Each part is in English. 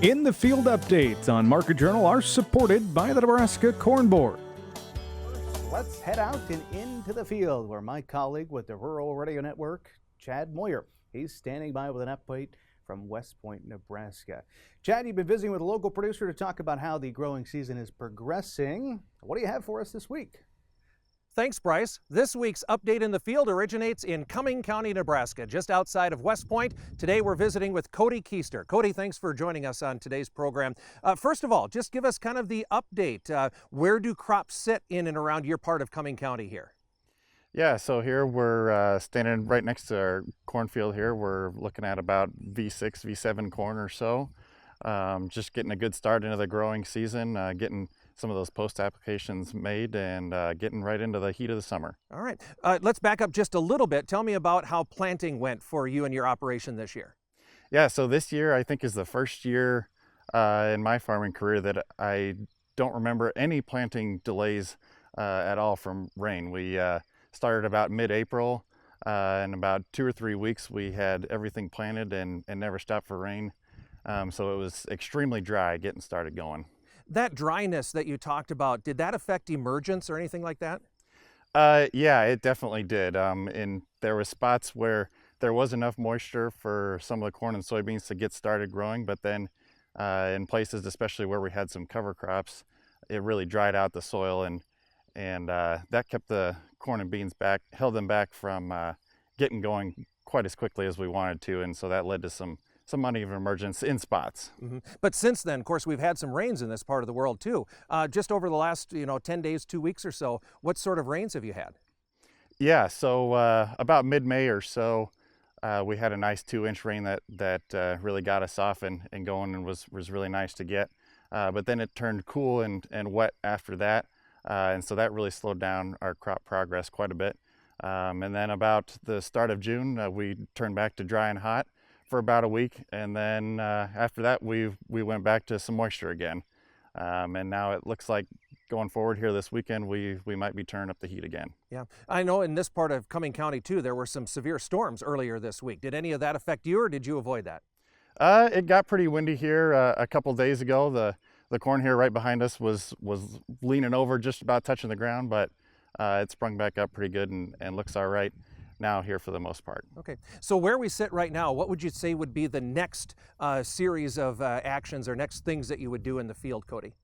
In the Field updates on Market Journal are supported by the Nebraska Corn Board. Let's head out and into the field where my colleague with the Rural Radio Network, Chad Moyer, he's standing by with an update from WestPoint, Nebraska. Chad, you've been visiting with a local producer to talk about how the growing season is progressing. What do you have for us this week? Thanks, Bryce. This week's Update in the Field originates in Cumming County, Nebraska, just outside of WestPoint. Today we're visiting with Cody Keister. Cody, thanks for joining us on today's program. First of all, just give us kind of the update. Where do crops sit in and around your part of Cumming County here? Yeah, so here we're standing right next to our cornfield here. We're looking at about V6, V7 corn or so. Just getting a good start into the growing season, getting some of those post applications made and getting right into the heat of the summer. All right, let's back up just a little bit. Tell me about how planting went for you and your operation this year. Yeah, so this year I think is the first year in my farming career that I don't remember any planting delays at all from rain. We started about mid-April. In about 2 or 3 weeks we had everything planted and never stopped for rain. So it was extremely dry getting started going. That dryness that you talked about, did that affect emergence or anything like that? Yeah, it definitely did. And there were spots where there was enough moisture for some of the corn and soybeans to get started growing, but then in places, especially where we had some cover crops, it really dried out the soil and that kept the corn and beans back, held them back from getting going quite as quickly as we wanted to, and so that led to some uneven emergence in spots. Mm-hmm. But since then, of course, we've had some rains in this part of the world too. Just over the last 10 days, 2 weeks or so, what sort of rains have you had? Yeah, so about mid-May or so, we had a nice 2-inch rain that really got us off and going and was really nice to get. But then it turned cool and wet after that, and so that really slowed down our crop progress quite a bit. And then about the start of June, we turned back to dry and hot for about a week, and then after that we went back to some moisture again, and now it looks like going forward here this weekend we might be turning up the heat again. Yeah, I know in this part of Cumming County too there were some severe storms earlier this week. Did any of that affect you, or did you avoid that? It got pretty windy here a couple days ago. The corn here right behind us was leaning over, just about touching the ground, but it sprung back up pretty good and looks all right now here for the most part. Okay, so where we sit right now, what would you say would be the next series of actions or next things that you would do in the field, Cody?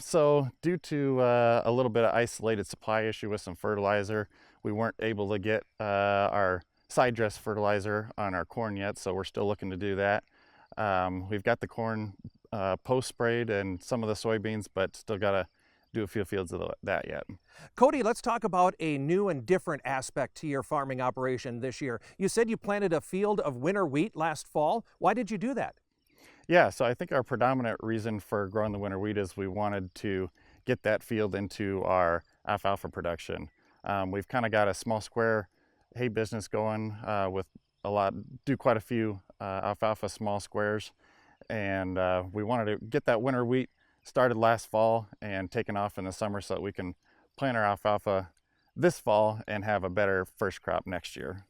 So due to a little bit of isolated supply issue with some fertilizer, we weren't able to get our side dress fertilizer on our corn yet, so we're still looking to do that. We've got the corn post sprayed and some of the soybeans, but still got to do a few fields of that yet. Cody, let's talk about a new and different aspect to your farming operation this year. You said you planted a field of winter wheat last fall. Why did you do that? Yeah, so I think our predominant reason for growing the winter wheat is we wanted to get that field into our alfalfa production. We've kind of got a small square hay business going with do quite a few alfalfa small squares, and we wanted to get that winter wheat started last fall and taken off in the summer so that we can plant our alfalfa this fall and have a better first crop next year.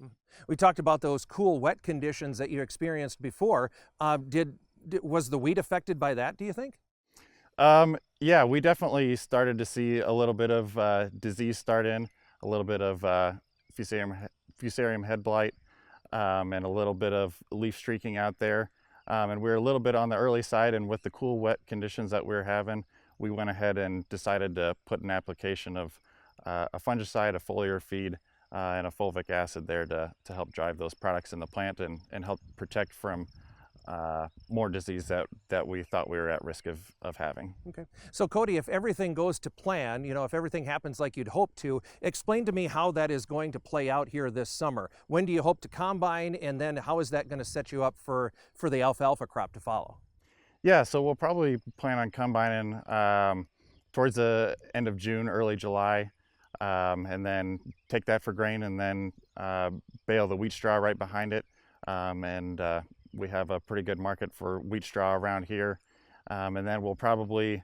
We talked about those cool, wet conditions that you experienced before. Was the wheat affected by that, do you think? Yeah, we definitely started to see a little bit of disease start in, a little bit of fusarium head blight, and a little bit of leaf streaking out there. And we were a little bit on the early side, and with the cool, wet conditions that we were having, we went ahead and decided to put an application of a fungicide, a foliar feed, and a fulvic acid there to help drive those products in the plant and help protect from more disease that we thought we were at risk of having. Okay. So Cody, if everything goes to plan, if everything happens like you'd hoped to, explain to me how that is going to play out here this summer. When do you hope to combine, and then how is that going to set you up for the alfalfa crop to follow? Yeah, so we'll probably plan on combining towards the end of June, early July, and then take that for grain, and then bale the wheat straw right behind it, and we have a pretty good market for wheat straw around here, and then we'll probably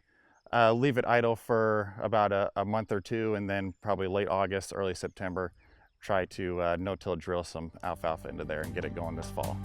leave it idle for about a month or two, and then probably late August, early September, try to no-till drill some alfalfa into there and get it going this fall.